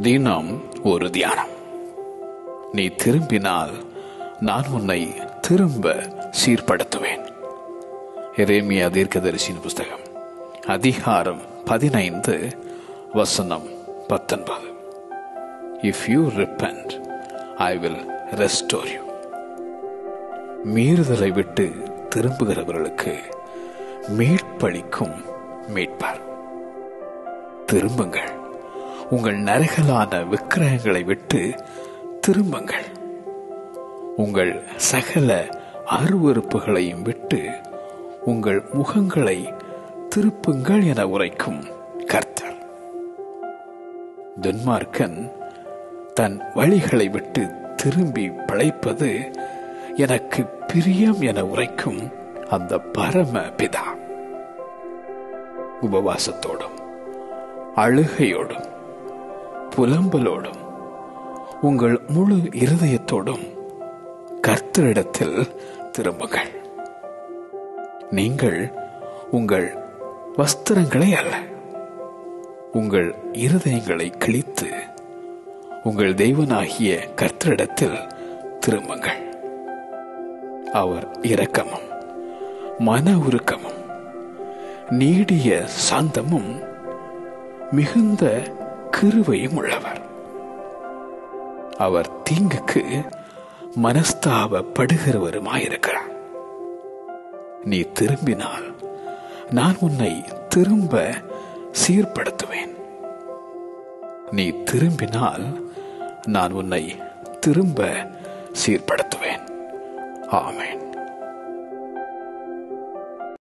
தினம் ஒரு தியானம். நீ திரும்பினால் நான் உன்னை திரும்ப சீர்படுத்துவேன். எரேமியா தீர்க்கதரிசியின் புஸ்தகம் அதிகாரம் 15 வசனம் 19. If you repent, I will restore you. மீறுதலை விட்டு திரும்புகிறவர்களுக்கு மீட்பளிக்கும் மீட்பார். திரும்புங்கள், உங்கள் நரகலான விக்கிரகங்களை விட்டு திரும்புங்கள், உங்கள் சகல அருவருப்புகளையும் விட்டு உங்கள் முகங்களை திருப்புங்கள் என உரைக்கும் கர்த்தர். துன்மார்க்கன் தன் வழிகளை விட்டு திரும்பி பிழைப்பது எனக்கு பிரியம் என உரைக்கும் அந்த பரம பிதா. உபவாசத்தோடும் அழுகையோடும் புலம்பலோடும் உங்கள் முழு இருதயத்தோடும் கர்த்தரிடத்தில் திரும்புங்கள். நீங்கள் உங்கள் வஸ்திரங்களை அல்ல, உங்கள் இருதயங்களை கிழித்து உங்கள் தெய்வனாகிய கர்த்தரிடத்தில் திரும்புங்கள். அவர் இரக்கமும் மன உருக்கமும் நீடிய சாந்தமும் மிகுந்த கிருபையும் உள்ளவர். அவர் தீங்குக்கு மனஸ்தாபப்படுகிறவருமாயிருக்கிறார். நீ திரும்பினால் நான் உன்னை திரும்ப சீர்படுத்துவேன். நீ திரும்பினால் நான் உன்னை திரும்ப சீர்படுத்துவேன். ஆமென்.